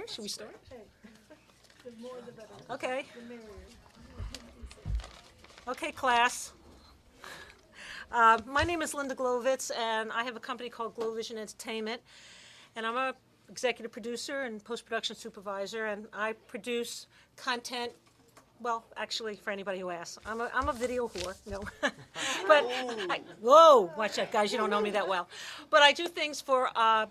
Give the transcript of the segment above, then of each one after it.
here? Should we start? Okay. Okay, class. My name is Linda Glovitz, and I have a company called Glovision Entertainment, and I'm a executive producer and post-production supervisor, and I produce content. Well, actually, for anybody who asks, I'm a video whore, no. But, whoa, watch that, guys, you don't know me that well. But I do things for, I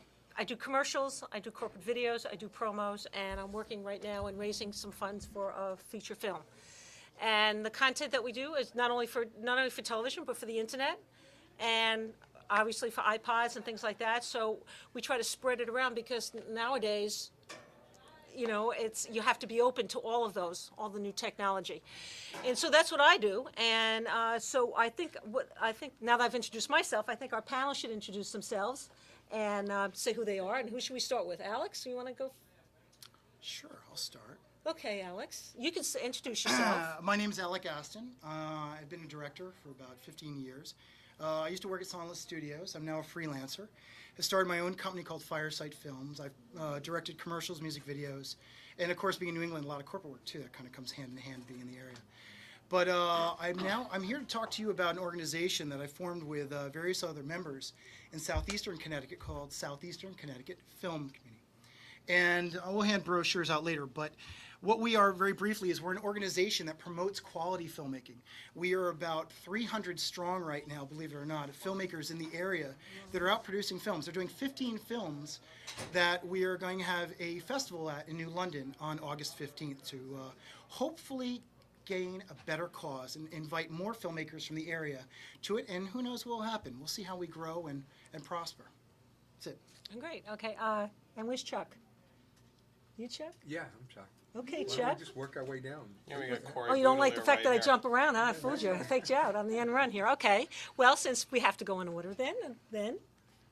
do commercials, I do corporate videos, I do promos, and I'm working right now in raising some funds for a feature film. And the content that we do is not only for television, but for the internet, and obviously for iPods and things like that. So we try to spread it around because nowadays, you know, you have to be open to all of those, all the new technology. And so that's what I do. And so I think now that I've introduced myself, I think our panel should introduce themselves and say who they are. And who should we start with? Alex, you want to go? Sure, I'll start. Okay, Alex, you can introduce yourself. My name's Alec Aston. I've been a director for about 15 years. I used to work at Sonless Studios. I'm now a freelancer. I started my own company called Firesight Films. I've directed commercials, music videos, and of course, being in New England, a lot of corporate work too. That kind of comes hand in hand being in the area. But I'm here to talk to you about an organization that I formed with various other members in southeastern Connecticut called Southeastern Connecticut Film Community. And I will hand brochures out later, but what we are, very briefly, is we're an organization that promotes quality filmmaking. We are about 300 strong right now, believe it or not, of filmmakers in the area that are out producing films. They're doing 15 films that we are going to have a festival at in New London on August 15th to hopefully gain a better cause and invite more filmmakers from the area to it, and who knows what will happen. We'll see how we grow and prosper. That's it. Great, okay, and where's Chuck? You, Chuck? Yeah, I'm Chuck. Okay, Why don't Chuck. we just work our way down? Yeah, we got Corey Oh, you don't like Boodle the fact there that I right jump around, huh? I fooled you. I faked you out on the end run here. Okay. Well, since we have to go in order then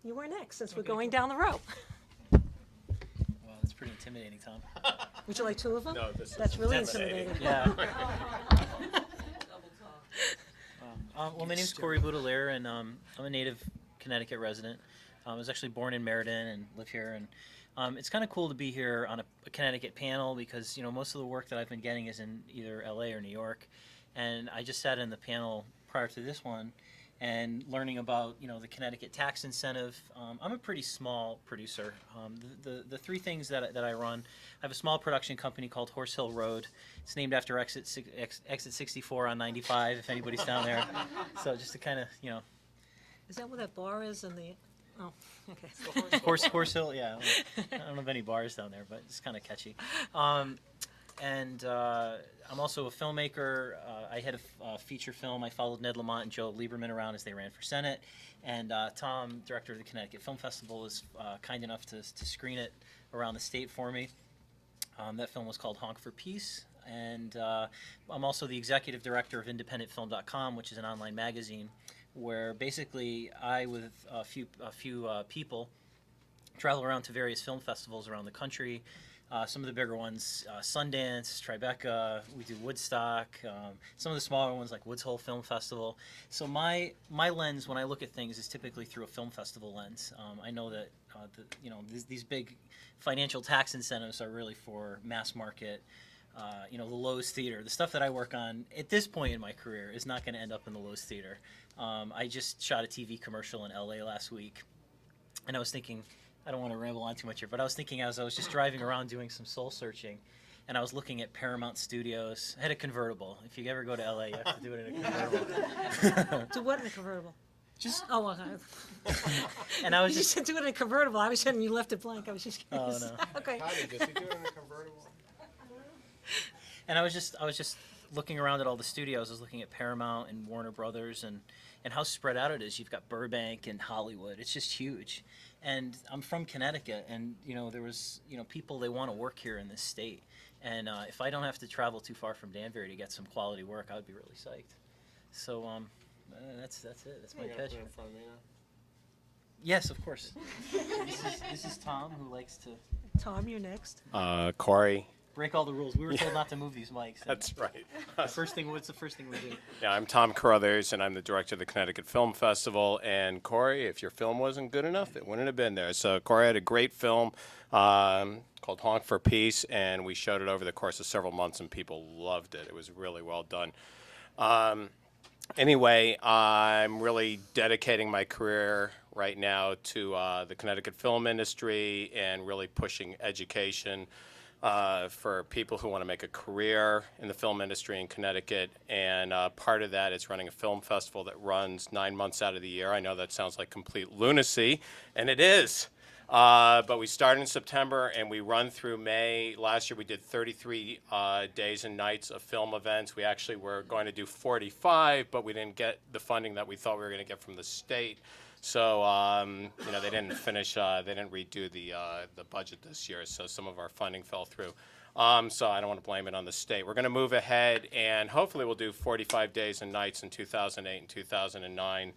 you are next, since we're going down the row. Well, it's pretty intimidating, Tom. Would you like two of them? No, this is That's really intimidating. intimidating. Yeah. Well, my name's Corey Boudelaire, and I'm a native Connecticut resident. I was actually born in Meriden and live here, and it's kind of cool to be here on a Connecticut panel because, you know, most of the work that I've been getting is in either LA or New York, and I just sat in the panel prior to this one and learning about, you know, the Connecticut tax incentive. I'm a pretty small producer. The three things that I run, I have a small production company called Horse Hill Road. It's named after exit 64 on 95, if anybody's down there. So just to kind of, you know. Is that where that bar is in the, oh, okay. Horse Hill, yeah. I don't know of any bars down there, but it's kind of catchy. And I'm also a filmmaker. I had a feature film. I followed Ned Lamont and Joe Lieberman around as they ran for Senate. And Tom, director of the Connecticut Film Festival, was kind enough to screen it around the state for me. That film was called Honk for Peace. And I'm also the executive director of IndependentFilm.com, which is an online magazine where basically I, with a few people, travel around to various film festivals around the country. Some of the bigger ones, Sundance, Tribeca, we do Woodstock, some of the smaller ones like Woods Hole Film Festival. So my lens when I look at things is typically through a film festival lens. I know that these big financial tax incentives are really for mass market. The Lowe's Theater, the stuff that I work on at this point in my career is not going to end up in the Lowe's Theater. I just shot a TV commercial in LA last week, and I was thinking, I don't want to ramble on too much here, but I was thinking as I was just driving around doing some soul searching, and I was looking at Paramount Studios. I had a convertible. If you ever go to LA, you have to do it in a convertible. Do what in a convertible? Just Oh, okay. and I was You just said do it in a convertible. I was saying you left it blank. I was just Oh, curious. no. Okay. How did this? You do it in a convertible? And I was just looking around at all the studios. I was looking at Paramount and Warner Brothers and how spread out it is. You've got Burbank and Hollywood. It's just huge. And I'm from Connecticut, and there was people, they want to work here in this state. And if I don't have to travel too far from Danbury to get some quality work, I would be really psyched. So that's it. That's my You're gonna pitch. put it in front of me now? Yes, of course. This is Tom, who likes to. Tom, you're next. Corey. break all the rules. We were told not to move these mics. That's right. What's the first thing we do? Yeah, I'm Tom Carruthers, and I'm the director of the Connecticut Film Festival. And Corey, if your film wasn't good enough, it wouldn't have been there. So Corey had a great film called Honk for Peace, and we showed it over the course of several months, and people loved it. It was really well done. Anyway, I'm really dedicating my career right now to the Connecticut film industry and really pushing education for people who want to make a career in the film industry in Connecticut. And part of that is running a film festival that runs 9 months out of the year. I know that sounds like complete lunacy, and it is. But we start in September and we run through May. Last year we did 33 days and nights of film events. We actually were going to do 45, but we didn't get the funding that we thought we were going to get from the state. So they didn't finish. They didn't redo the budget this year, so some of our funding fell through. So I don't want to blame it on the state. We're going to move ahead, and hopefully we'll do 45 days and nights in 2008 and 2009.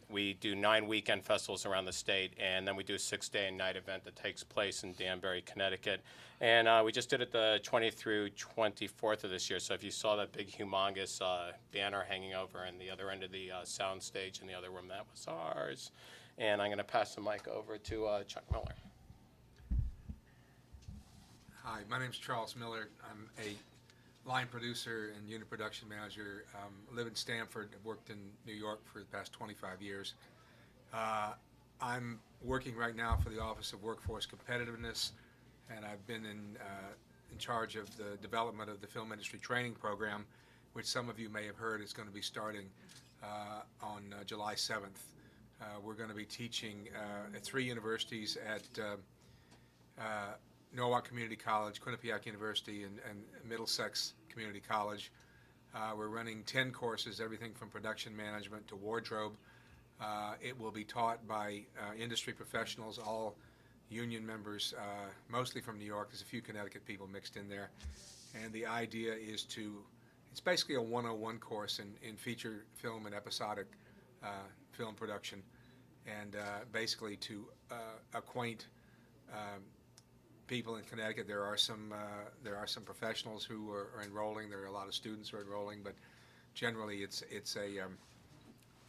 We do 9 weekend festivals around the state, and then we do a 6-day and night event that takes place in Danbury, Connecticut. And we just did it the 20th through 24th of this year. So if you saw that big, humongous banner hanging over in the other end of the sound stage in the other room, that was ours. And I'm going to pass the mic over to Chuck Miller. Hi, my name's Charles Miller. I'm a line producer and unit production manager. Live in Stamford. I've worked in New York for the past 25 years. I'm working right now for the Office of Workforce Competitiveness, and I've been in charge of the development of the film industry training program, which some of you may have heard is going to be starting on July 7th. We're going to be teaching at 3 universities at Norwalk Community College, Quinnipiac University, and Middlesex Community College. We're running 10 courses, everything from production management to wardrobe. It will be taught by industry professionals, all union members, mostly from New York. There's a few Connecticut people mixed in there. And the idea is it's basically a 101 course in feature film and episodic film production, and basically to acquaint people in Connecticut. There are some professionals who are enrolling. There are a lot of students who are enrolling, but generally it's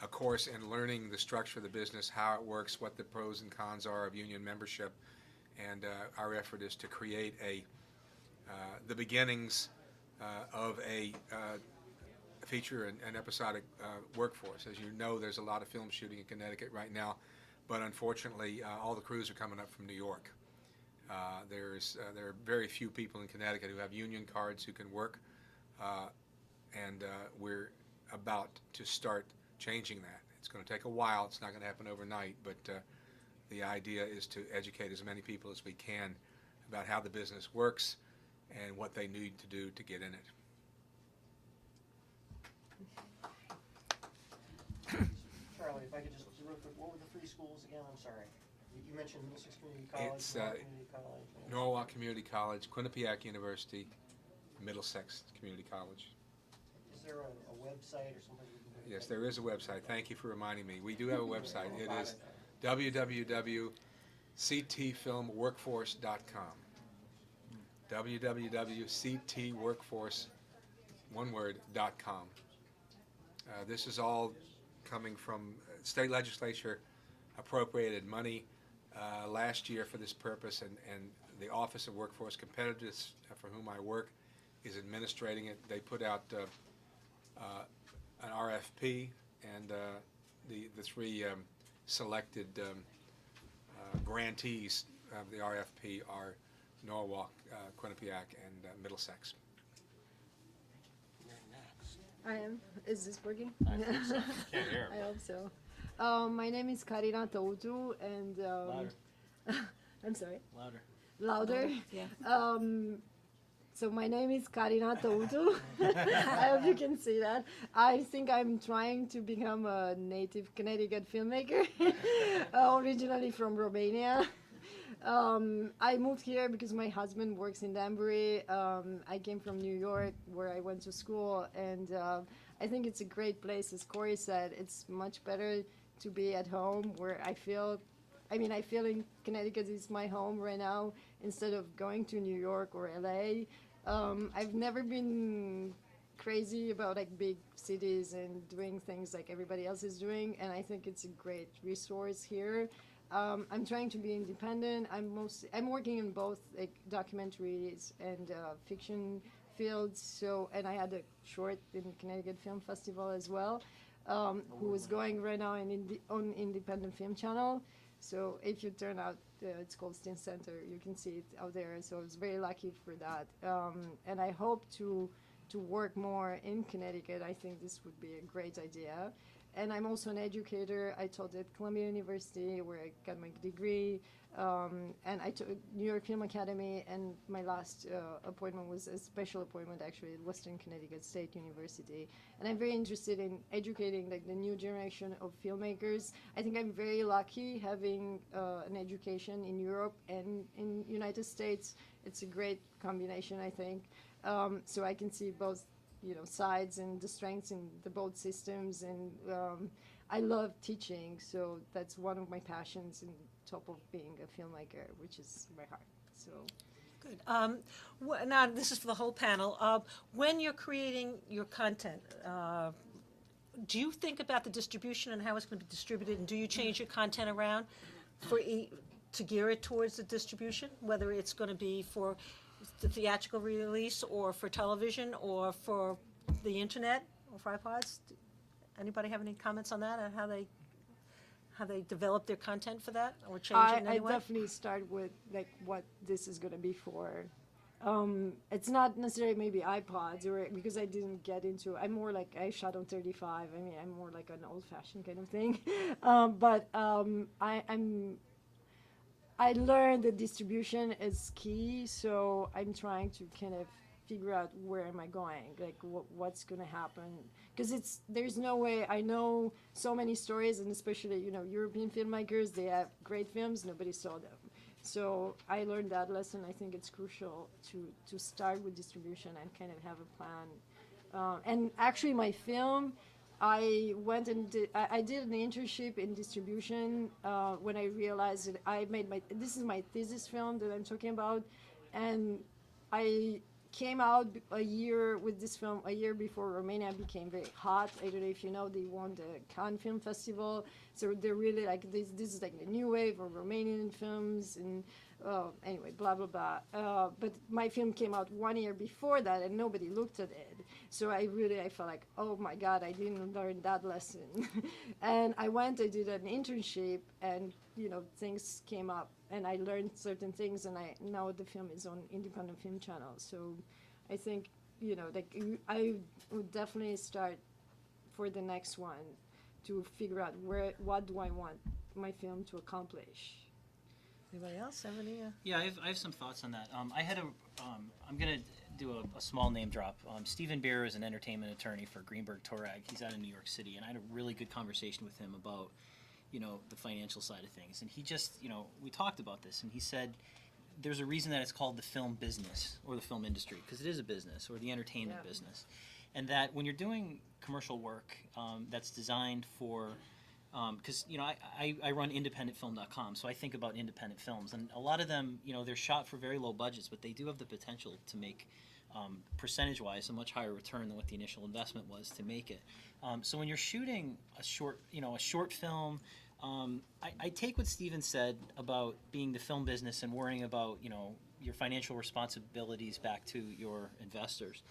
a course in learning the structure of the business, how it works, what the pros and cons are of union membership, and our effort is to create the beginnings of a feature and episodic workforce. As you know, there's a lot of film shooting in Connecticut right now, but unfortunately all the crews are coming up from New York. There are very few people in Connecticut who have union cards who can work, and we're about to start changing that. It's going to take a while. It's not going to happen overnight, but the idea is to educate as many people as we can about how the business works and what they need to do to get in it. Charlie, if I could just real quick, what were the 3 schools again? I'm sorry. You mentioned Middlesex Community College, It's Norwalk Community College. Norwalk Community College, Quinnipiac University, Middlesex Community College. Is there a website or something we can go to? Yes, there is a website. Thank you for reminding me. We do have a website. It is www.ctfilmworkforce.com. www.ctworkforce.com. This is all coming from state legislature appropriated money last year for this purpose, and the Office of Workforce Competitiveness, for whom I work, is administrating it. They put out an RFP, and the 3 selected grantees of the RFP are Norwalk, Quinnipiac, and Middlesex. I am. Is this working? I think so. Can't hear. I hope so. My name is Karina Toudu, and Louder. I'm sorry. Louder. Louder. Yeah. So my name is Karina Toudu. I hope you can see that. I think I'm trying to become a native Connecticut filmmaker, originally from Romania. I moved here because my husband works in Danbury. I came from New York, where I went to school, and I think it's a great place. As Corey said, it's much better to be at home, where I feel I mean, I feel in Connecticut is my home right now instead of going to New York or LA. I've never been crazy about like big cities and doing things like everybody else is doing, and I think it's a great resource here. I'm trying to be independent. I'm working in both like documentaries and fiction fields. So, and I had a short in Connecticut Film Festival as well, who is going right now on Independent Film Channel. So if you turn out, it's called Steen Center. You can see it out there. So I was very lucky for that, and I hope to work more in Connecticut. I think this would be a great idea. And I'm also an educator. I taught at Columbia University where I got my degree, and I taught New York Film Academy, and my last appointment was a special appointment actually at Western Connecticut State University. And I'm very interested in educating like the new generation of filmmakers. I think I'm very lucky having an education in Europe and in United States. It's a great combination, I think. So I can see both, sides and the strengths in the both systems. And I love teaching, so that's one of my passions, on top of being a filmmaker, which is my heart. So. Good. Now, this is for the whole panel. When you're creating your content, do you think about the distribution and how it's going to be distributed, and do you change your content around to gear it towards the distribution, whether it's going to be for the theatrical release or for television or for the internet or for iPods? Anybody have any comments on that, on how they develop their content for that or change it in any I way? definitely start with like what this is going to be for. It's not necessarily maybe iPods, or because I didn't get into. I'm more like I shot on 35. I mean, I'm more like an old-fashioned kind of thing. I learned that distribution is key, so I'm trying to kind of figure out where am I going, like what's going to happen, because there's no way. I know so many stories, and especially European filmmakers, they have great films, nobody saw them. So I learned that lesson. I think it's crucial to start with distribution and kind of have a plan. And actually, my film, I went and I did an internship in distribution when I realized that this is my thesis film that I'm talking about, and I came out a year with this film a year before Romania became very hot. I don't know if you know, they won the Cannes Film Festival, so they're really like this is like the new wave of Romanian films, and anyway, blah blah blah. But my film came out 1 year before that, and nobody looked at it. So I felt like, oh my God, I didn't learn that lesson. And I did an internship, and things came up, and I learned certain things, and now the film is on Independent Film Channel. So I think I would definitely start for the next one to figure out what do I want my film to accomplish. Anybody else have any? Yeah, I have some thoughts on that. I'm going to do a small name drop. Stephen Beer is an entertainment attorney for Greenberg Torag. He's out in New York City, and I had a really good conversation with him about, the financial side of things. And he just, we talked about this, and he said there's a reason that it's called the film business or the film industry, because it is a business, or the entertainment business. And that when you're doing commercial work that's designed for because I run independentfilm.com, so I think about independent films, and a lot of them, they're shot for very low budgets, but they do have the potential to make percentage-wise a much higher return than what the initial investment was to make it. So when you're shooting a short film, I take what Steven said about being the film business and worrying about your financial responsibilities back to your investors.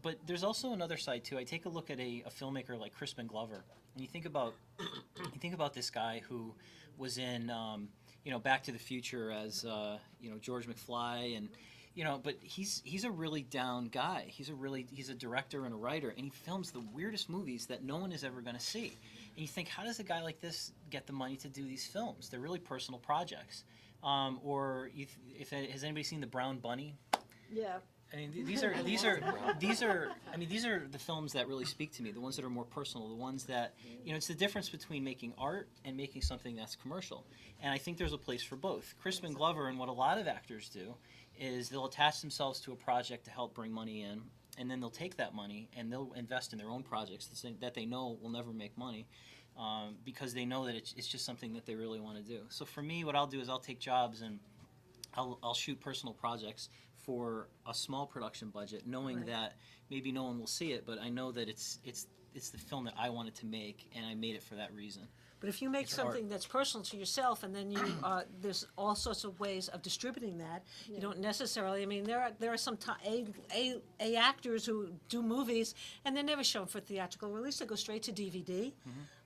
But there's also another side too. I take a look at a filmmaker like Crispin Glover, and you think about this guy who was in Back to the Future as George McFly, and but he's a really down guy. He's a director and a writer, and he films the weirdest movies that no one is ever going to see. And you think, how does a guy like this get the money to do these films? They're really personal projects. Has anybody seen The Brown Bunny? Yeah. I mean, these are the films that really speak to me. The ones that are more personal. The ones that it's the difference between making art and making something that's commercial. And I think there's a place for both. Crispin Glover, and what a lot of actors do, is they'll attach themselves to a project to help bring money in, and then they'll take that money and they'll invest in their own projects that they know will never make money. because they know that it's just something that they really want to do. So for me, what I'll do is I'll take jobs and I'll shoot personal projects for a small production budget, knowing Right. that maybe no one will see it, but I know that it's the film that I wanted to make, and I made it for that reason. But if you make It's art. something that's personal to yourself, and then you there's all sorts of ways of distributing that. You don't necessarily. I mean, there are some A actors who do movies and they're never shown for theatrical release. They go straight to DVD,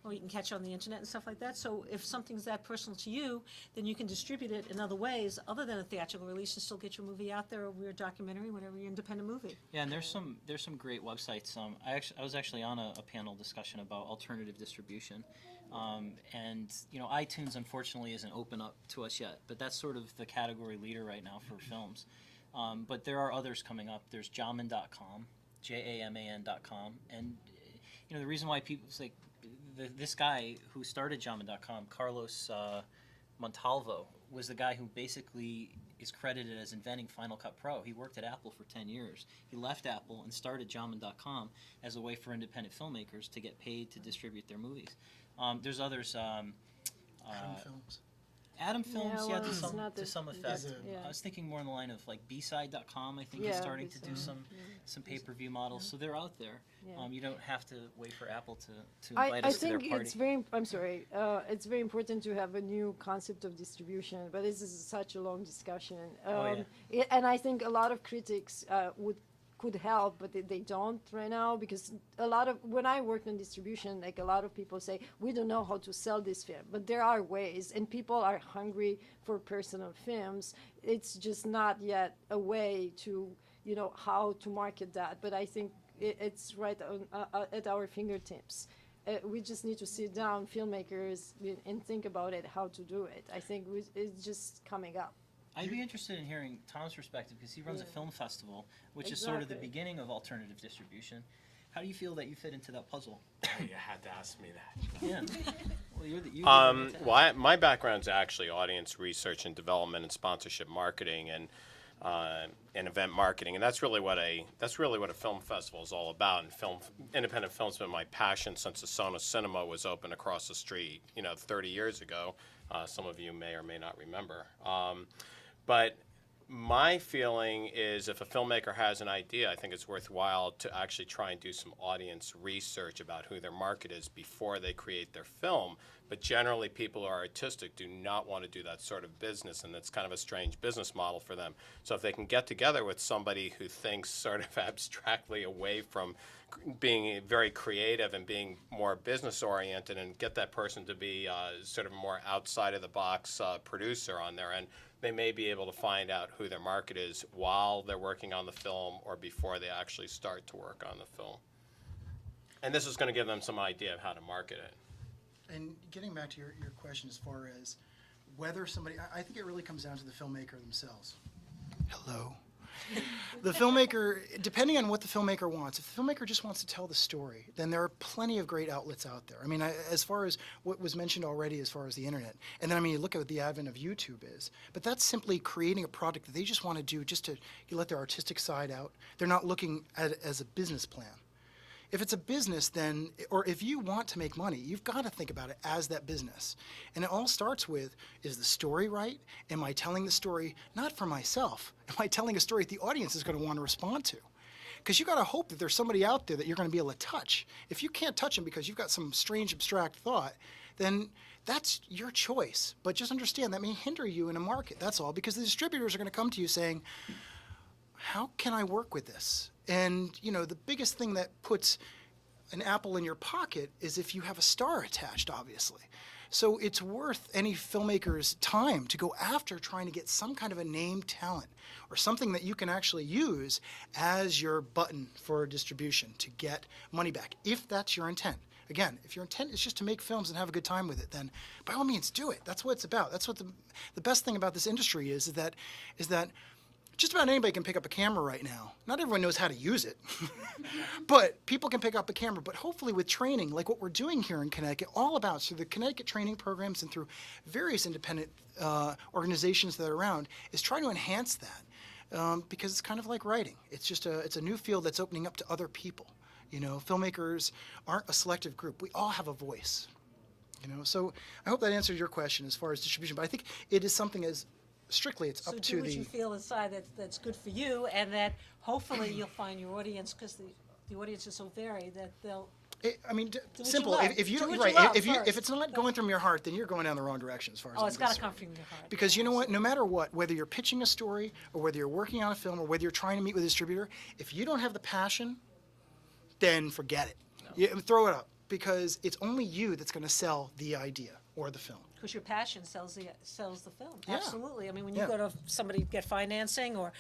or you can catch on the internet and stuff like that. So if something's that personal to you, then you can distribute it in other ways other than a theatrical release and still get your movie out there, or your documentary, whatever your independent movie. Yeah, and there's some great websites. I was actually on a panel discussion about alternative distribution, and iTunes unfortunately isn't open up to us yet, but that's sort of the category leader right now for films. But there are others coming up. There's Jaman.com, JAMAN.com, and the reason why people it's like this guy who started Jaman.com, Carlos Montalvo, was the guy who basically is credited as inventing Final Cut Pro. He worked at Apple for 10 years. He left Apple and started Jaman.com as a way for independent filmmakers to get paid to distribute their movies. There's others. Adam Films. Adam Films, well, to it's some not to the- some effect. Yeah. I was thinking more in the line of like bside.com. I think is Yeah, starting to do B-side, some pay-per-view models, so they're out there. Yeah. You don't have to wait for Apple to invite I us to their think party. it's very. I'm sorry. It's very important to have a new concept of distribution, but this is such a long discussion. And I think a lot of critics could help, but they don't right now, because a lot of when I worked on distribution, like a lot of people say we don't know how to sell this film, but there are ways, and people are hungry for personal films. It's just not yet a way to how to market that. But I think it's right at our fingertips. We just need to sit down, filmmakers, and think about it, how to do it. I think it's just coming up. I'd be interested in hearing Tom's perspective, because he runs a film festival, which is sort of the Exactly. beginning of alternative distribution. How do you feel that you fit into that puzzle? You had to ask me that. Yeah. Well, you My background's actually audience research and development and sponsorship marketing and event marketing, and that's really what a film festival is all about. And independent film's been my passion since the Sonos Cinema was open across the street, 30 years ago. Some of you may or may not remember. But my feeling is if a filmmaker has an idea, I think it's worthwhile to actually try and do some audience research about who their market is before they create their film. But generally, people who are artistic do not want to do that sort of business, and it's kind of a strange business model for them. So if they can get together with somebody who thinks sort of abstractly away from being very creative and being more business oriented, and get that person to be sort of a more outside of the box producer on their end, they may be able to find out who their market is while they're working on the film or before they actually start to work on the film. And this is going to give them some idea of how to market it. And getting back to your question as far as whether somebody, I think it really comes down to the filmmaker themselves. Hello. The filmmaker, depending on what the filmmaker wants, if the filmmaker just wants to tell the story, then there are plenty of great outlets out there. I mean, as far as what was mentioned already as far as the internet, and then, you look at what the advent of YouTube is, but that's simply creating a product that they just want to do just to let their artistic side out. They're not looking at it as a business plan. If it's a business, then, or if you want to make money, you've got to think about it as that business. And it all starts with, is the story right? Am I telling the story not for myself? Am I telling a story that the audience is going to want to respond to? Because you got to hope that there's somebody out there that you're going to be able to touch. If you can't touch them because you've got some strange abstract thought, then that's your choice. But just understand that may hinder you in a market, that's all, because the distributors are going to come to you saying, how can I work with this? And, the biggest thing that puts an apple in your pocket is if you have a star attached, obviously. So it's worth any filmmaker's time to go after trying to get some kind of a named talent or something that you can actually use as your button for distribution to get money back, if that's your intent. Again, if your intent is just to make films and have a good time with it, then by all means do it. That's what it's about. That's what the best thing about this industry is that just about anybody can pick up a camera right now. Not everyone knows how to use it, but people can pick up a camera. But hopefully with training, like what we're doing here in Connecticut, all about through the Connecticut training programs and through various independent organizations that are around, is trying to enhance that because it's kind of like writing. It's just it's a new field that's opening up to other people. Filmmakers aren't a selective group. We all have a voice. You know, so I hope that answers your question as far as distribution. But I think it is something as strictly it's So up do to what you the. feel inside that's good for you, and that hopefully you'll find your audience, because the audience is so varied that they'll. I mean, you simple. love. If you Do don't, what you right, love if first. it's not going from your heart, then you're going down the wrong direction as far as Oh, I'm it's got to concerned. come from your heart. Because you know what? No matter what, whether you're pitching a story or whether you're working on a film or whether you're trying to meet with a distributor, if you don't have the passion, then forget it. Throw it up, because it's only you that's going to sell the idea or the film. Because your passion sells the film. Yeah. Absolutely. I mean, when you Yeah. go to somebody get financing, or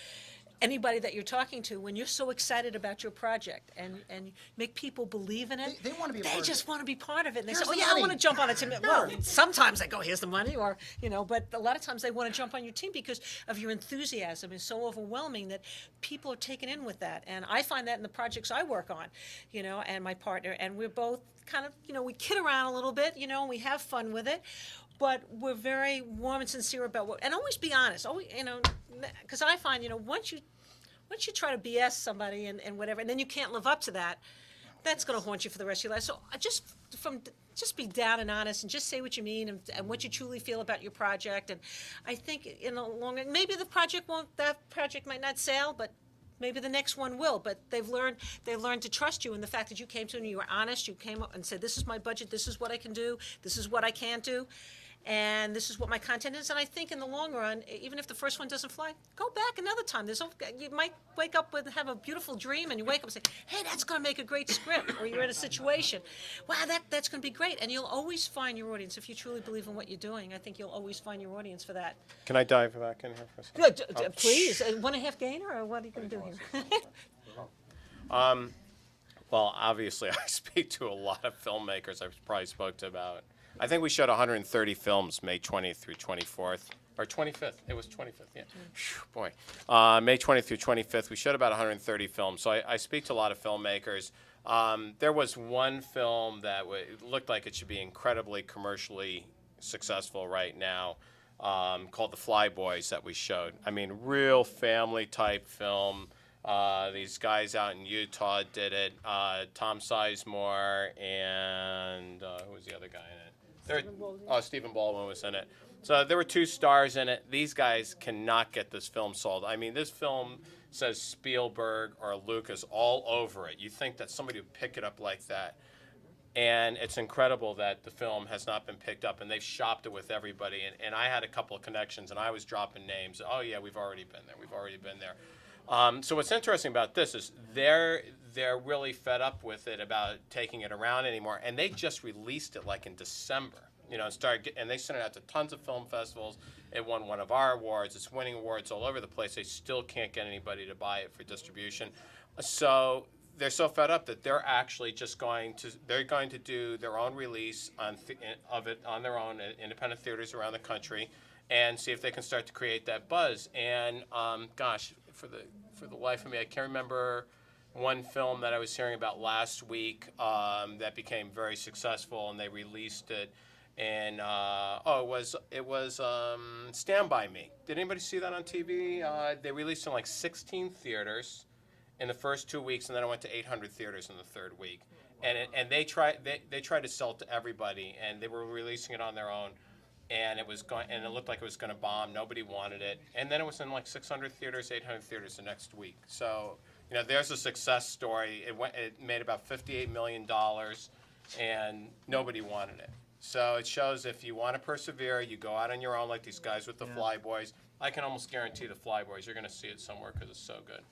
anybody that you're talking to, when you're so excited about your project and make people believe in it, They wanna be a they part of just it. want to be part of it. And they Here's say, "Oh the yeah, I money." want to jump on it." Well, sometimes they go, "Here's the money," or but a lot of times they want to jump on your team because of your enthusiasm is so overwhelming that people are taken in with that. And I find that in the projects I work on, and my partner, and we're both kind of, we kid around a little bit, and we have fun with it. But we're very warm and sincere about and always be honest. Always, because I find, once you try to BS somebody and whatever, and then you can't live up to that, that's going to haunt you for the rest of your life. So just be down and honest, and just say what you mean and what you truly feel about your project. And I think in the long run, maybe that project might not sell, but maybe the next one will. But they've learned to trust you in the fact that you came to them and you were honest. You came up and said, "This is my budget. This is what I can do. This is what I can't do. And this is what my content is." And I think in the long run, even if the first one doesn't fly, go back another time. You might wake up have a beautiful dream, and you wake up and say, "Hey, that's going to make a great script." Or you're in a situation, "Wow, that's going to be great." And you'll always find your audience if you truly believe in what you're doing. I think you'll always find your audience for that. Can I dive back in here for a second? No, please. 1.5 gainer, or what are you going to do here? Well, obviously, I speak to a lot of filmmakers. I probably spoke to about, I think we showed 130 films May 20th through 24th, or 25th. It was 25th, yeah. Phew, boy. May 20th through 25th, we showed about 130 films. So I speak to a lot of filmmakers. There was one film that looked like it should be incredibly commercially successful right now, called The Flyboys, that we showed. I mean, real family-type film. These guys out in Utah did it. Tom Sizemore and who was the other guy in it? Stephen Baldwin was in it. So there were 2 stars in it. These guys cannot get this film sold. I mean, this film says Spielberg or Lucas all over it. You think that somebody would pick it up like that. And it's incredible that the film has not been picked up, and they've shopped it with everybody. And I had a couple of connections, and I was dropping names. "Oh, yeah, we've already been there. We've already been there." So what's interesting about this is they're really fed up with it about taking it around anymore, and they just released it like in December. And they sent it out to tons of film festivals. It won one of our awards. It's winning awards all over the place. They still can't get anybody to buy it for distribution. So they're so fed up that they're actually just going to do their own release of it on their own in independent theaters around the country, and see if they can start to create that buzz. And gosh, for the life of me, I can't remember one film that I was hearing about last week that became very successful, and they released it. And it was Stand By Me. Did anybody see that on TV? They released it in like 16 theaters in the first 2 weeks, and then it went to 800 theaters in the third week. And they tried to sell it to everybody, and they were releasing it on their own. And it looked like it was going to bomb. Nobody wanted it. And then it was in like 600 theaters, 800 theaters the next week. So, there's a success story. It made about $58 million, and nobody wanted it. So it shows if you want to persevere, you go out on your own like these guys with the Flyboys. I can almost guarantee the Flyboys, you're going to see it somewhere because it's so good.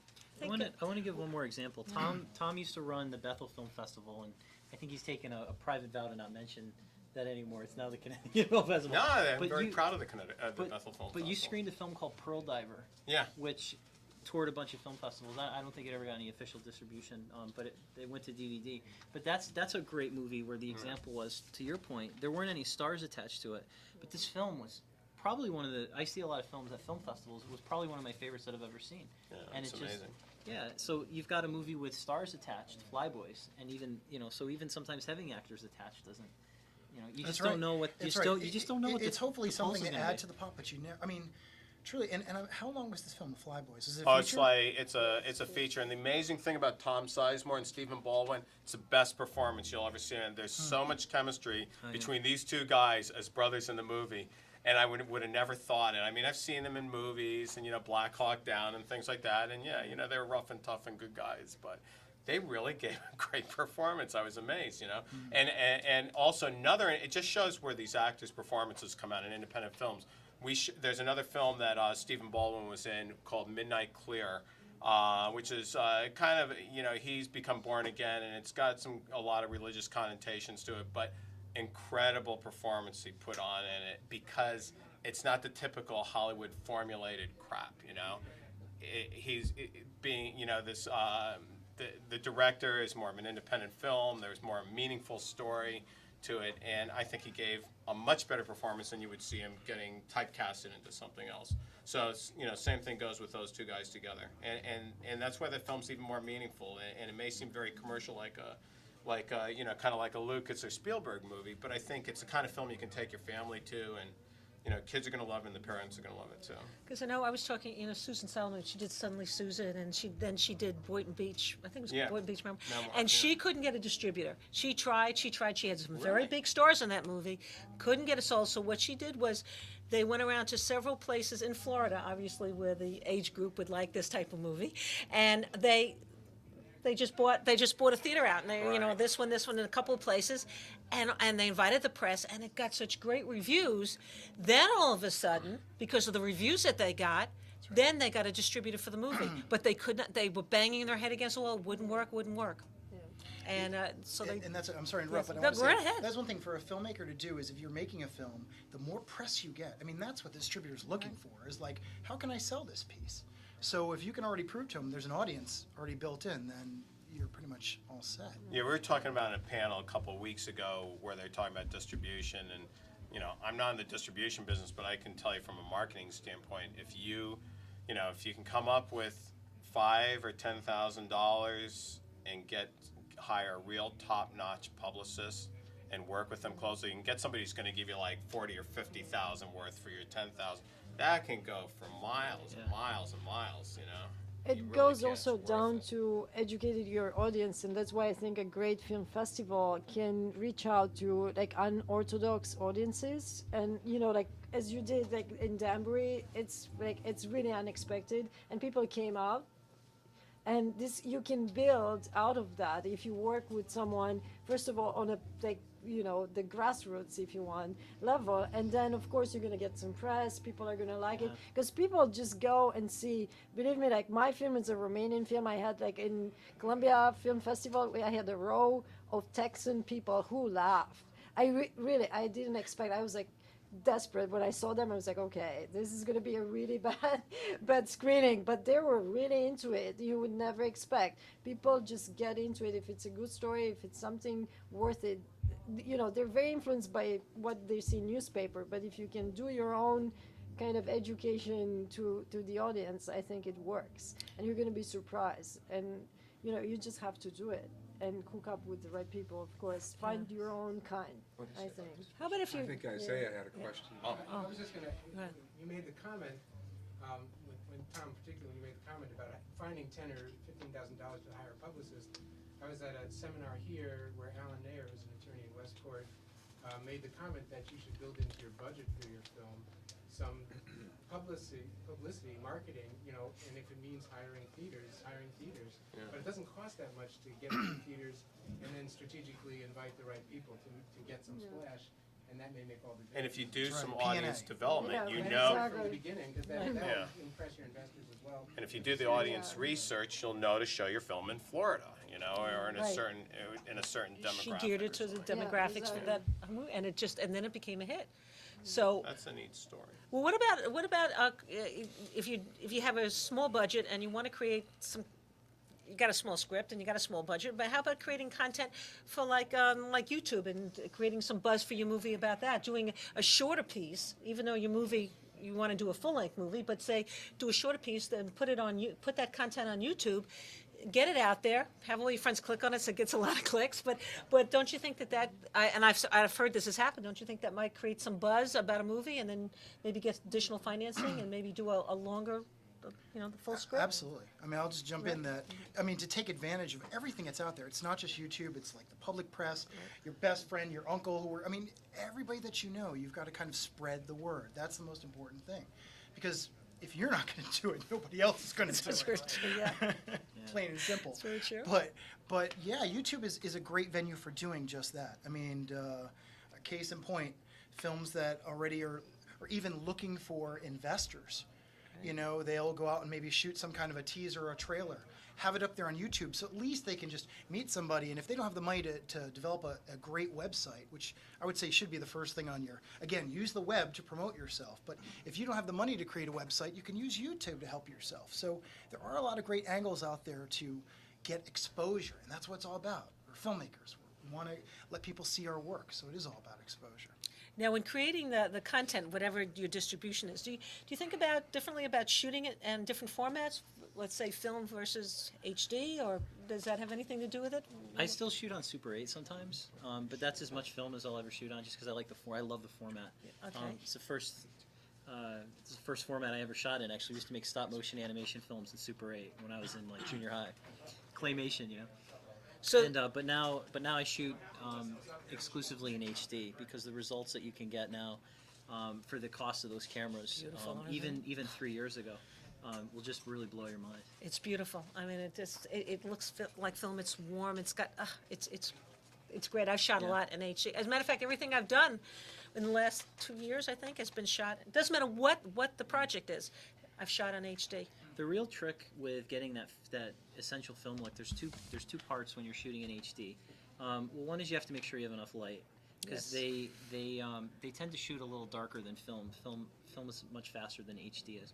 I want to give one more example. Tom used to run the Bethel Film Festival, and I think he's taken a private vow to not mention that anymore. It's now the Connecticut Film Festival. No, I'm But very you- proud of the Bethel Film Festival. But you screened a film called Pearl Diver, Yeah. which toured a bunch of film festivals. I don't think it ever got any official distribution, but it went to DVD. But that's a great movie where the example was, to your point, there weren't any stars attached to it, but this film was probably one of the, I see a lot of films at film festivals, it was probably one of my favorites that I've ever seen. Yeah, And it's it's just, amazing. yeah, so you've got a movie with stars attached, Flyboys, and even, so even sometimes having actors attached doesn't, you That's just right. don't know what, That's you right. just don't know what It's hopefully the pulse something is to gonna add be. to the pot, but you never. I mean, Truly, and how long was this film, The Fly Boys? Is it a Oh, it's feature? like it's a feature, and the amazing thing about Tom Sizemore and Stephen Baldwin, it's the best performance you'll ever see. And there's so much chemistry between these two guys as brothers in the movie, and I would have never thought it. I mean, I've seen them in movies, and Black Hawk Down and things like that, and yeah, they're rough and tough and good guys, but they really gave a great performance. I was amazed. And also it just shows where these actors' performances come out in independent films. There's another film that Stephen Baldwin was in called Midnight Clear, which is kind of, he's become born again, and it's got a lot of religious connotations to it, but incredible performance he put on in it, because it's not the typical Hollywood formulated crap. He's being, this. The director is more of an independent film. There's more meaningful story to it, and I think he gave a much better performance than you would see him getting typecasted into something else. So same thing goes with those two guys together, and that's why the film's even more meaningful. And it may seem very commercial, kind of like a Lucas or Spielberg movie, but I think it's the kind of film you can take your family to, and kids are going to love it, and the parents are going to love it too. Because I know I was talking, Susan Solomon, she did Suddenly Susan, and she did Boynton Beach, I think it was Yeah. Boynton Beach Memoir, Memoir, and yeah. she couldn't get a distributor. She tried, she had some very big stars in that movie, couldn't get it sold, so what she did was they went around to several places in Florida, obviously where the age group would like this type of movie, and they just bought a theater out, and Right. this one in a couple of places, and they invited the press, and it got such great reviews. Then all of a sudden, because of the reviews that they got, then they got a distributor for the movie. But they could not. They were banging their head against the wall. Wouldn't work. And so they. And that's, I'm sorry to interrupt, Yes. but I No, want to go say, right ahead. that's one thing for a filmmaker to do is if you're making a film, the more press you get, I mean, that's what the distributor's looking for, is like, how can I sell this piece? So if you can already prove to them there's an audience already built in, then you're pretty much all set. Yeah, we were talking about in a panel a couple of weeks ago where they're talking about distribution, and I'm not in the distribution business, but I can tell you from a marketing standpoint, if you can come up with $5,000 or $10,000 and hire a real top-notch publicist and work with them closely, and get somebody who's going to give you like 40 or 50,000 worth for your 10,000, that can go for miles and miles and miles. You It really goes can. also It's worth down it. to educating your audience, and that's why I think a great film festival can reach out to like unorthodox audiences, and like as you did like in Danbury, it's really unexpected, and people came out, and this you can build out of that if you work with someone first of all on a the grassroots, if you want, level, and then of course you're gonna get some press. People are gonna like it because people just go and see. Believe me, like my film is a Romanian film. I had like in Columbia Film Festival, I had a row of Texan people who laughed. I really I didn't expect. I was like desperate when I saw them. I was like, okay, this is gonna be a really bad screening, but they were really into it. You would never expect. People just get into it if it's a good story, if it's something worth it. They're very influenced by what they see in newspaper, but if you can do your own kind of education to the audience, I think it works, and you're going to be surprised. And you just have to do it and hook up with the right people, of course. Find your own kind, I think. How about if you? I think Isaiah had a question. I was just gonna, Right. you made the comment, when Tom particularly, you made the comment about finding $10,000 or $15,000 to hire a publicist. I was at a seminar here where Alan Nair, who's an attorney in Westport, made the comment that you should build into your budget for your film some publicity, marketing, and if it means hiring theaters. Yeah. But it doesn't cost that much to get into theaters and then strategically invite the right people to get some splash, and that may make all the difference. And if you do That's some right, audience P&A. development, Yeah, you right. know, Exactly. From the beginning, because that Yeah. will impress your investors as well. and if you do the audience research, you'll know to show your film in Florida, or in a Right. certain demographic. She geared it to or the something. demographics for that, and then it became a hit. So. That's a neat story. Well, what about if you have a small budget and you want to create some, you got a small script and you got a small budget, but how about creating content for like YouTube and creating some buzz for your movie about that, doing a shorter piece, even though your movie you want to do a full length movie, but say do a shorter piece, then put that content on YouTube. get it out there. Have all your friends click on it so it gets a lot of clicks. But don't you think I've heard this has happened. Don't you think that might create some buzz about a movie, and then maybe get additional financing and maybe do a longer, the full script? Absolutely. I mean, I'll just jump in that. I mean, to take advantage of everything that's out there. It's not just YouTube. It's like the public press, your best friend, your uncle. I mean, everybody that you know. You've got to kind of spread the word. That's the most important thing, because if you're not going to do it, nobody else is going to do That's it. very true, yeah. Plain and simple. That's very true. But yeah, YouTube is a great venue for doing just that. I mean, a case in point, films that already are even looking for investors. You know, they'll go out and maybe shoot some kind of a teaser or a trailer, have it up there on YouTube, so at least they can just meet somebody. And if they don't have the money to develop a great website, which I would say should be the first thing on your, again, use the web to promote yourself. But if you don't have the money to create a website, you can use YouTube to help yourself. So there are a lot of great angles out there to get exposure, and that's what it's all about. We're filmmakers. We want to let people see our work, so it is all about exposure. Now, when creating the content, whatever your distribution is, do you think differently about shooting it in different formats? Let's say film versus HD, or does that have anything to do with it? I still shoot on Super 8 sometimes, but that's as much film as I'll ever shoot on, just because I love the format. Okay. It's the first format I ever shot in. Actually, we used to make stop motion animation films in Super 8 when I was in like junior high, claymation, So, And but now I shoot exclusively in HD, because the results that you can get now for the cost of those cameras, Beautiful, aren't even 3 years ago, will just really blow your mind. it's beautiful. I mean, it looks like film. It's warm. It's got it's great. I've shot a Yeah. lot in HD. As a matter of fact, everything I've done in the last 2 years, I think, has been shot. It doesn't matter what the project is. I've shot on HD. The real trick with getting that essential film look, there's two parts when you're shooting in HD. Well, one is you have to make sure you have enough light, because Yes. they tend to shoot a little darker than film. Film is much faster than HD is.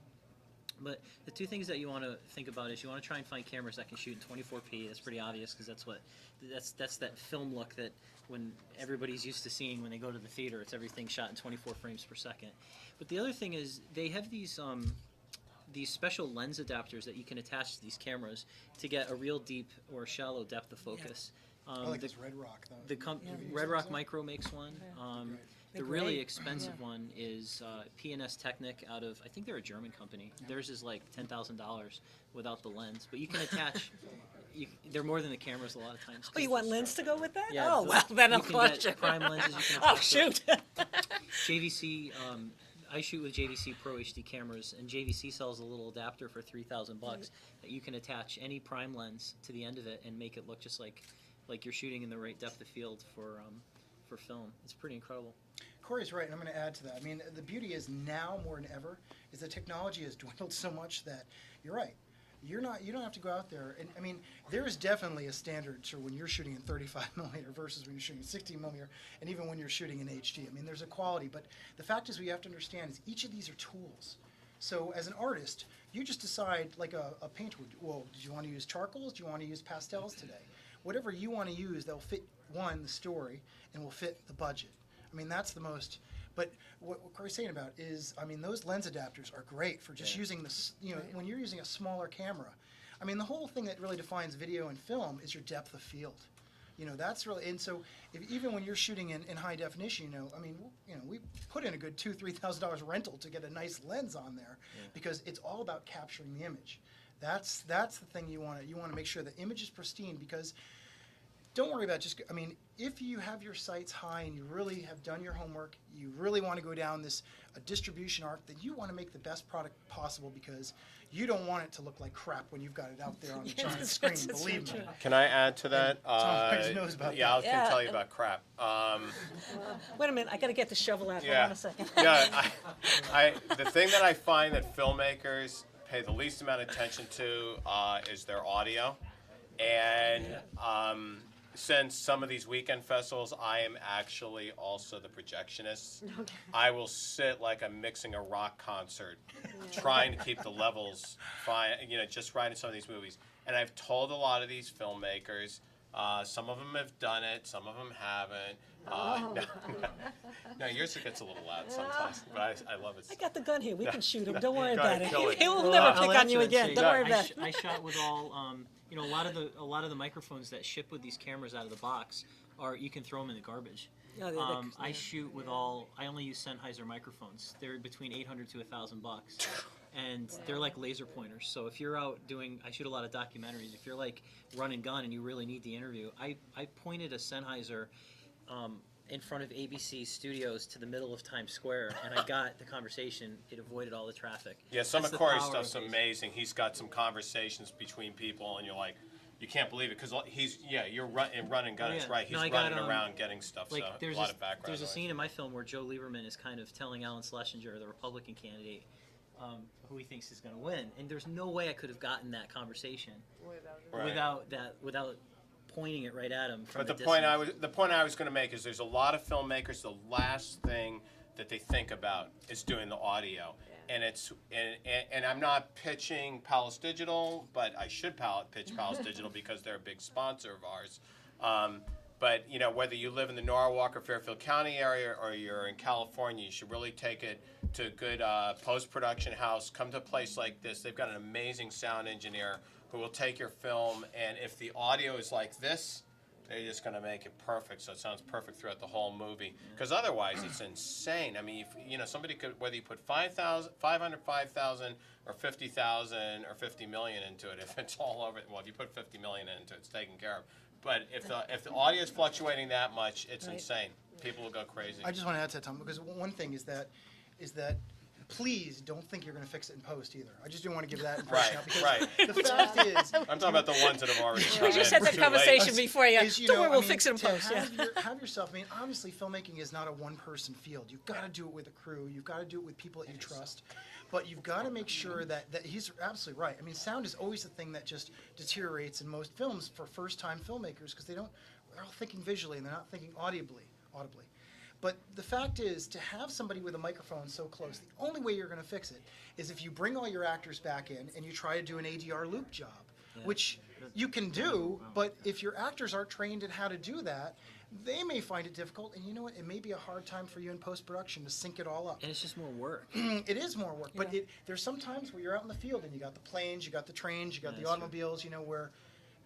But the two things that you want to think about is you want to try and find cameras that can shoot in 24p. That's pretty obvious, because that's that film look that when everybody's used to seeing when they go to the theater. It's everything shot in 24 frames per second. But the other thing is they have these special lens adapters that you can attach to these cameras to get a real deep or shallow depth of focus. I like this Red Rock, though. Red Rock Micro makes one. Great. The They're really great. expensive one is P&S Technic out of, I think they're a German company. Theirs is like $10,000 without the lens, but you can attach. They're more than the cameras a lot of times. Oh, you want lens to go with that? Yeah, Oh, the- well, then you of can course. get prime lenses you can Oh, attach to it. shoot. JVC, I shoot with JVC Pro HD cameras, and JVC sells a little adapter for $3,000 that you can attach any prime lens to the end of it and make it look just like you're shooting in the right depth of field for film. It's pretty incredible. Corey's right, and I'm going to add to that. I mean, the beauty is now more than ever is the technology has dwindled so much that you're right. You don't have to go out there. And I mean, there is definitely a standard to when you're shooting in 35 millimeter versus when you're shooting in 16 millimeter, and even when you're shooting in HD. I mean, there's a quality, but the fact is, what you have to understand is each of these are tools. So as an artist, you just decide, like a painter would. Well, did you want to use charcoals? Do you want to use pastels today? Whatever you want to use, that'll fit the story and will fit the budget. I mean, that's the most. But what Corey's saying about is, I mean, those lens adapters are great for just using this. When you're using a smaller camera. I mean, the whole thing that really defines video and film is your depth of field. That's really. And so, even when you're shooting in high definition, we put in a good $2,000-3,000 rental to get a nice lens on there, because it's all about capturing the image. That's the thing you want to make sure the image is pristine, because don't worry about if you have your sights high and you really have done your homework, you really want to go down this distribution arc, that you want to make the best product possible, because you don't want it to look like crap when you've got it out there on the giant screen, that's believe so me. true. Can I add to that? Tom Hanks knows about yeah, I was that. going to Yeah. tell you about crap. Wait a minute, I got to get the shovel out. Hold Yeah. on a second. Yeah, the thing that I find that filmmakers pay the least amount of attention to is their audio. And since some of these weekend festivals, I am actually also the projectionist. Okay. I will sit like I'm mixing a rock concert, trying to keep the levels fine, just right in some of these movies. And I've told a lot of these filmmakers, Some of them have done it, some of them haven't. Oh. No, yours gets a little loud sometimes, but I love it. I got the gun here. We Yeah. can shoot him. Don't worry Go about ahead, it. kill it. He will Well, never I'll pick on you answer it. again. See, Don't worry about it. I shot with all, a lot of the microphones that ship with these cameras out of the box are, you can throw them in the garbage. Oh, yeah, I shoot with all, I only use Sennheiser microphones. They're between 800 to $1,000 bucks. And they're like laser pointers. So if you're out doing, I shoot a lot of documentaries. If you're like run and gun and you really need the interview, I pointed a Sennheiser in front of ABC Studios to the middle of Times Square, and I got the conversation. It avoided all the traffic. Yeah, some That's of the Corey's power stuff's of these. amazing. He's got some conversations between people, and you're like, you can't believe it because you're run and gun. Oh, It's yeah. right. He's No, I got, running around getting stuff. Like So there's a lot of background. there's a noise. scene in my film where Joe Lieberman is kind of telling Alan Schlesinger, the Republican candidate, who he thinks is going to win, and there's no way I could have gotten that conversation Right. without pointing it right at him from But a the point distance. I was going to make is there's a lot of filmmakers. The last thing that they think about is doing the audio, and it's and I'm not pitching Palace Digital, but I should pitch Palace Digital because they're a big sponsor of ours. But you know, whether you live in the Norwalk or Fairfield County area or you're in California, you should really take it to a good post-production house. Come to a place like this. They've got an amazing sound engineer who will take your film, and if the audio is like this, they're just going to make it perfect, so it sounds perfect throughout the whole movie. Because otherwise, it's insane. I mean, if, you know, somebody could, whether you put 5,000, 505,000, or 50,000, or 50 million into it, if it's all over, well, if you put 50 million into it, it's taken care of. But if the audio is fluctuating that much, it's Right. insane. People will go crazy. I just want to add to that, Tom, because one thing is that please don't think you're going to fix it in post either. I just didn't want to give that impression out because right. the fact is, I'm talking about the ones that have already come We just in. had that Too late. conversation before. Yeah, is, you don't know, worry, I we'll mean, fix it in to post. Yeah. have yourself. I mean, obviously, filmmaking is not a one-person field. You've got to do it with a crew. You've got to do it with people that you trust. But you've got to make sure that he's absolutely right. I mean, sound is always the thing that just deteriorates in most films for first-time filmmakers because they're all thinking visually and they're not thinking audibly. But the fact is, to have somebody with a microphone so close, the only way you're going to fix it is if you bring all your actors back in and you try to do an ADR loop job, which you can do, but if your actors aren't trained in how to do that, they may find it difficult, and you know what? It may be a hard time for you in post-production to sync it all up. And it's just more work. It is more work, but Yeah. there's some times where you're out in the field and you got the planes, you got the trains, you got the That's true. automobiles, you know, where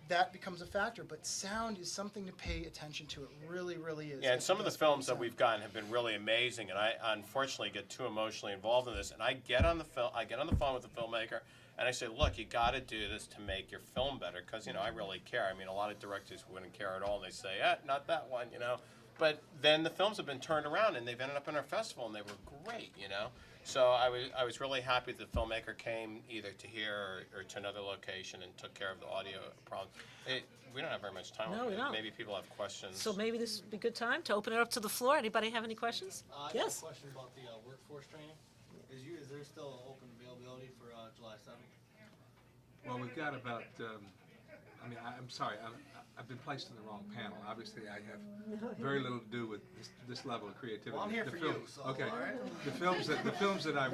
that becomes a factor. But sound is something to pay attention to. It really, really is. Yeah, and It's some of the best part films that sound. we've gotten have been really amazing, and I unfortunately get too emotionally involved in this. And I get on the phone with the filmmaker, and I say, "Look, you got to do this to make your film better, because you know I really care. I mean, a lot of directors wouldn't care at all, and they say, not that one, you know." But then the films have been turned around, and they've ended up in our festival, and they were great, you know. So I was really happy the filmmaker came either to here or to another location and took care of the audio problem. We don't have very much time. No, we don't. Maybe people have questions. So maybe this would be a good time to open it up to the floor. Anybody have any questions? I have Yes. a question about the workforce training. Is there still open availability for July 7th? Well, we've got about, I'm sorry, I've been placed in the wrong panel. Obviously, I have very little to do with this level of creativity. Well, I'm here for you, so, Okay. all right? The films that I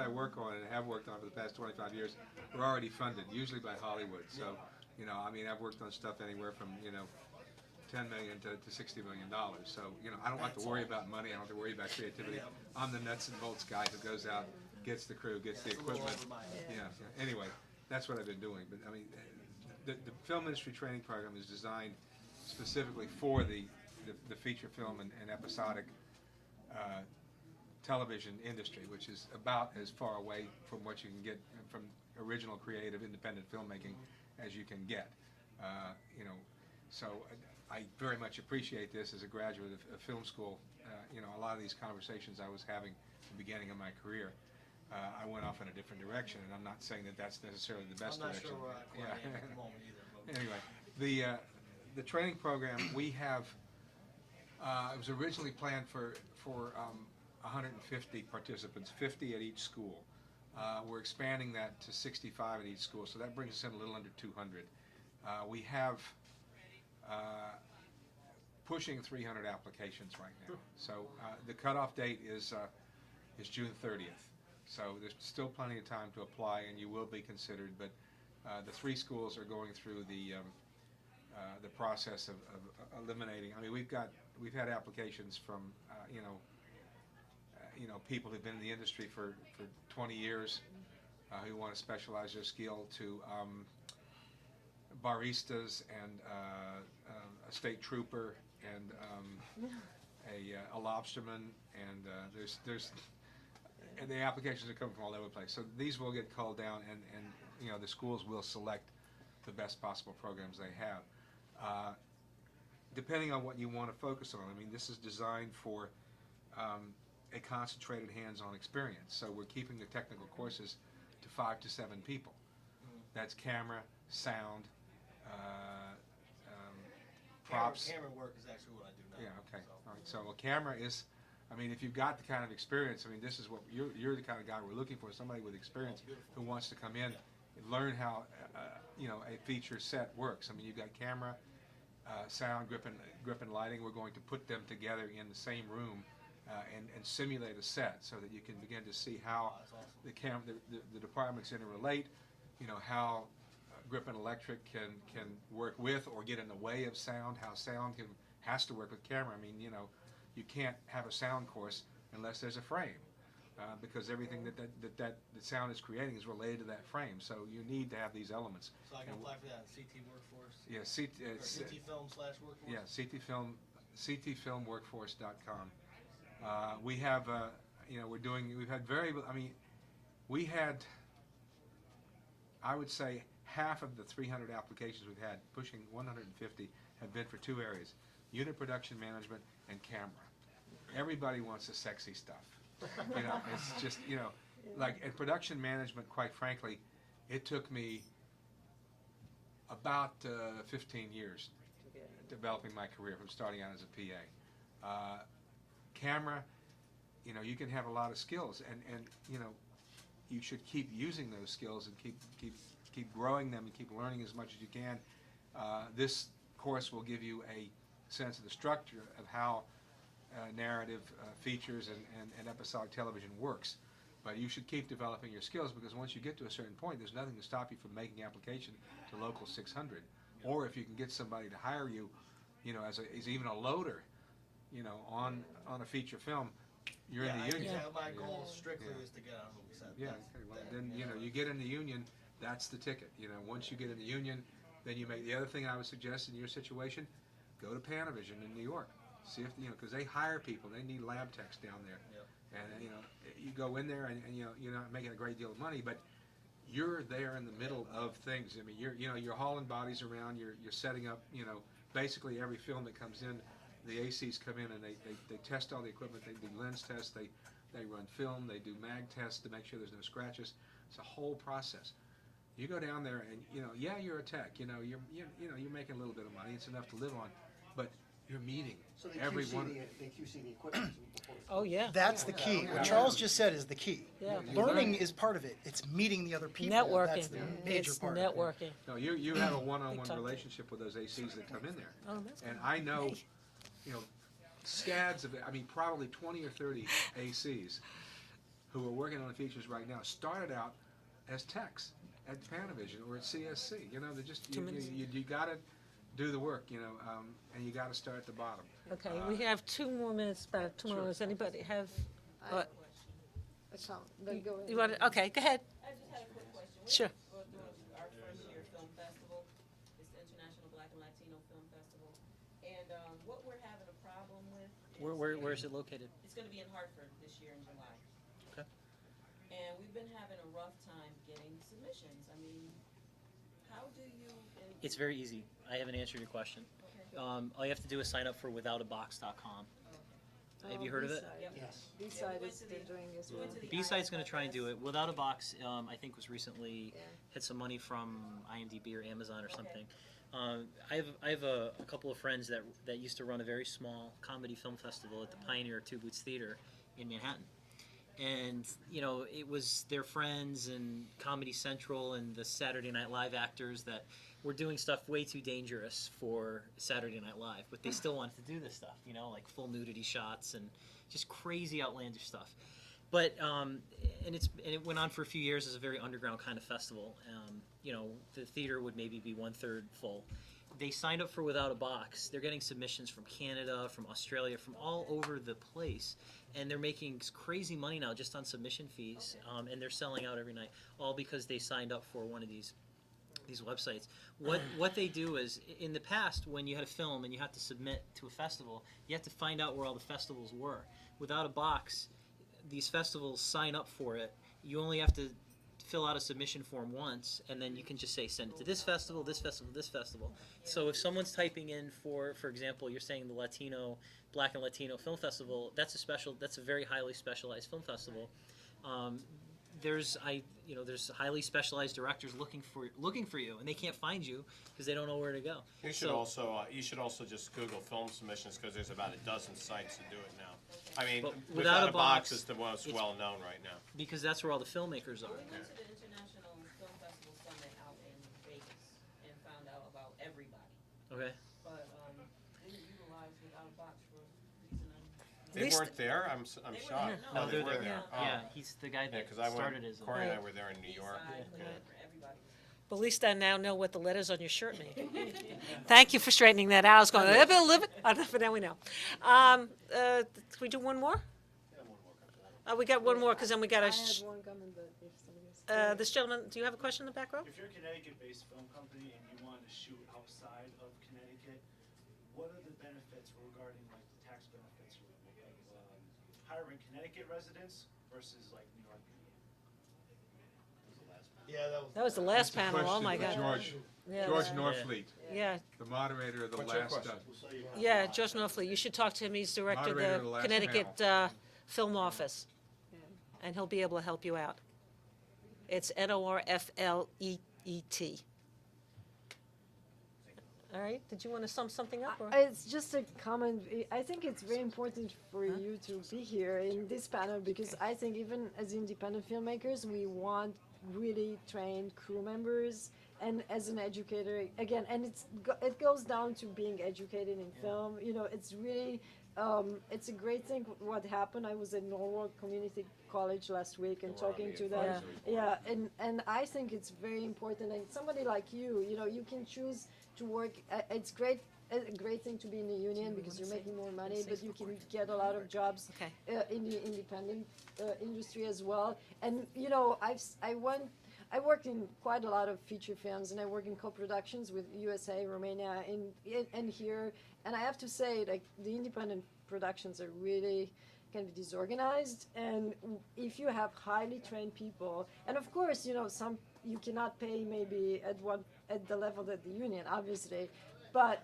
work on and have worked on for the past 25 years were already funded, usually by Hollywood. So, you know, I mean, I've worked on stuff anywhere from, you know, $10 million to $60 million. So, you know, I don't have to worry about money. I don't have to worry about creativity. I'm the nuts and bolts guy who goes out, gets the crew, gets the It's a little equipment. over my head. Yeah. Anyway, that's what I've been doing. But I mean, the film industry training program is designed specifically for the feature film and episodic television industry, which is about as far away from what you can get from original, creative, independent filmmaking as you can get. You know, so I very much appreciate this as a graduate of film school. You know, a lot of these conversations I was having at the beginning of my career, I went off in a different direction, and I'm not saying that that's necessarily the best I'm not direction. sure where I am at the moment either. But Anyway, the training program we have, it was originally planned for 150 participants, 50 at each school. We're expanding that to 65 at each school, so that brings us in a little under 200. We have pushing 300 applications right now. So the cutoff date is June 30th. So there's still plenty of time to apply, and you will be considered. But the three schools are going through the the process of eliminating. I mean, we've had applications from people who've been in the industry for 20 years who want to specialize their skill to baristas and a state trooper and a lobsterman, and there's and the applications are coming from all over the place. So these will get culled down, and the schools will select the best possible programs they have. Depending on what you want to focus on, I mean, this is designed for a concentrated hands-on experience. So we're keeping the technical courses to 5 to 7 people. That's camera, sound, props. Camera work is actually what I do now. Yeah, okay. So. All right. So a camera is, I mean, if you've got the kind of experience, I mean, this is what you're the kind of guy we're looking for, somebody with experience who wants to come in and learn how, a feature set works. I mean, you've got camera, sound, grip and lighting. We're going to put them together in the same room and simulate a set so that you can begin to see how the departments interrelate, how grip and electric can work with or get in the way of sound, how sound has to work with camera. I mean, you can't have a sound course unless there's a frame, because everything that sound is creating is related to that frame. So you need to have these elements. So I can apply for that CT Workforce? Yeah, CT Film/Workforce? Yeah, ctfilmworkforce.com. We have, we've had we had, I would say, half of the 300 applications we've had, pushing 150, have been for 2 areas: unit production management and camera. Everybody wants the sexy stuff. It's just, like in production management, quite frankly, it took me about 15 years developing my career from starting out as a PA. Camera, you can have a lot of skills, and you should keep using those skills and keep growing them and keep learning as much as you can. This course will give you a sense of the structure of how narrative features and episodic television works. But you should keep developing your skills, because once you get to a certain point, there's nothing to stop you from making application to Local 600. Or if you can get somebody to hire you, as even a loader, on a feature film, you're in the union. Yeah, my goal strictly is to get on a movie set. Yeah, okay, well, then, you get in the union, that's the ticket. Once you get in the union, then you make, the other thing I would suggest in your situation, go to Panavision in New York. See if, because they hire people, they need lab techs down there. Yep. And, you go in there and you're not making a great deal of money, but you're there in the middle of things. I mean, you're hauling bodies around, you're setting up, basically every film that comes in, the ACs come in and they test all the equipment, they do lens tests, they run film, they do mag tests to make sure there's no scratches. It's a whole process. You go down there and, you're a tech, you're making a little bit of money, it's enough to live on, but you're meeting So they everyone. they QC the equipment before it's Oh, yeah. That's the key. What Charles just said is the key. Yeah. Learning is part of it. It's meeting the other people. Networking. That's the major It's part. of it. networking. No, you have a one-on-one Big time. relationship with those ACs that come in there. Oh, that's And good. I know, Hey. scads of it, probably 20 or 30 ACs who are working on features right now started out as techs at Panavision or at CSC. They're just, you gotta do the work, and you gotta start at the bottom. Okay, we have 2 more minutes, about 2 more Sure. minutes. Anybody have, I what? can't. Then go You want to, okay, go ahead. I just had a quick question. Sure. We're doing our first year film festival. It's the International Black and Latino Film Festival. And what we're having a problem with is Where is it located? it's going to be in Hartford this year in July. Okay. And we've been having a rough time getting submissions. I mean, how do you? It's very easy. I have an answer to your question. All you have to do is sign up for withoutabox.com. Have you heard of it? Yep. Yes. B-side went is to they're the- doing as we well. went to the B-Side's going to try and do IFS. it. Without a Box, I think was recently Yeah. had some money from IMDb or Amazon or something. I have a couple of friends that used to run a very small comedy film festival at the Pioneer Two Boots Theater in Manhattan. And, it was their friends and Comedy Central and the Saturday Night Live actors that were doing stuff way too dangerous for Saturday Night Live, but they still wanted to do this stuff, like full nudity shots and just crazy outlandish stuff. But and it went on for a few years as a very underground kind of festival. You know, the theater would maybe be 1/3 full. They signed up for Without a Box. They're getting submissions from Canada, from Australia, from all over the place, and they're making crazy money now just on submission fees. And they're selling out every night, all because they signed up for one of these websites. What they do is, in the past, when you had a film and you had to submit to a festival, you had to find out where all the festivals were. Without a Box, these festivals sign up for it. You only have to fill out a submission form once, and then you can just say send it to this festival, this festival, this festival. So if someone's typing in for example, you're saying the Black and Latino Film Festival, that's a very highly specialized film festival. There's highly specialized directors looking for you, and they can't find you because they don't know where to go. You should also just Google film submissions, because there's about a dozen sites that do it now. I mean, But Without a Box is the most well known right now. Because that's where all the filmmakers are. We went to the International Film Festival Summit out in Vegas and found out about everybody, Okay. but didn't utilize Without a Box for a reason. They least- weren't there. I'm They were shocked. there. No, they they're were there. there. Yeah, he's the guy Yeah, that because I started went. as Corey and I were there in New York. Eastside, Yeah. for everybody. But at least I now know what the letters on your shirt mean. Thank you for straightening that out. I was going, live it. But now we know. Can we do one more? We got one more, because then we got I to. had one comment, but if somebody This gentleman, do you have a question in the back row? If you're a Connecticut-based film company and you want to shoot outside of Connecticut, what are the benefits regarding like the tax benefits of hiring Connecticut residents versus like New York? Yeah, That was the last That's a panel. Oh question my for God. George, Yeah, George that's- Norfleet, Yeah, the moderator of the What's your last. question? yeah, George Norfleet. You should talk to him. He's director of Moderator of the the last Connecticut Film Office, and he'll be able to help you out. It's NORFLEET. All right. Did you want to sum something up? Or? It's just a comment. I think it's very important for you to be here in this panel because I think even as independent filmmakers, we want really trained crew members. And as an educator, again, and it goes down to being educated in film. You know, it's really, it's a great thing what happened. I was at Norwalk Community College last week and talking to them. Yeah, and I think it's very important. And somebody like you know, you can choose to work. It's great. A great thing to be in a union because you're making more money, but you can get a lot of jobs Okay. in the independent industry as well. And you know, I worked in quite a lot of feature films, and I work in co-productions with USA, Romania, and here. And I have to say, like, the independent productions are really can be disorganized. And if you have highly trained people, and of course, you know, you cannot pay maybe at the level that the union, obviously. But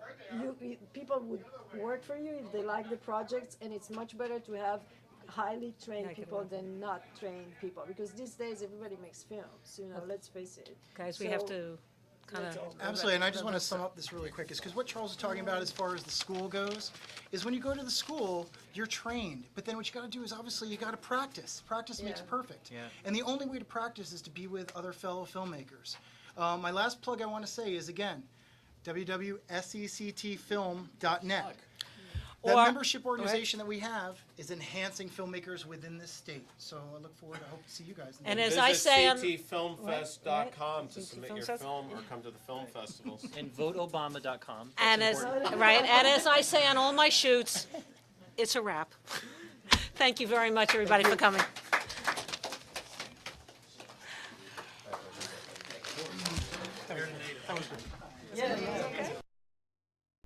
people would work for you if they like the projects, and it's much better to have highly trained people than not trained people, because these days everybody makes films, you know, let's face it. Guys, we have to kind of. Absolutely, and I just want to sum up this really quick, is because what Charles is talking about as far as the school goes, is when you go to the school, you're trained, but then what you got to do is obviously you got to practice. Practice makes perfect. Yeah. And the only way to practice is to be with other fellow filmmakers. My last plug I want to say is, again, www.secctfilm.net. That Or- membership organization that we have is enhancing filmmakers within this state. So I look forward, I hope to see you guys. And next as I say on- ctfilmfest.com to CT submit Film your Fest? film or come to the film festivals. And voteobama.com. And That's as important. right, and as I say on all my shoots, it's a wrap. Thank you very much, everybody, for coming. That was great.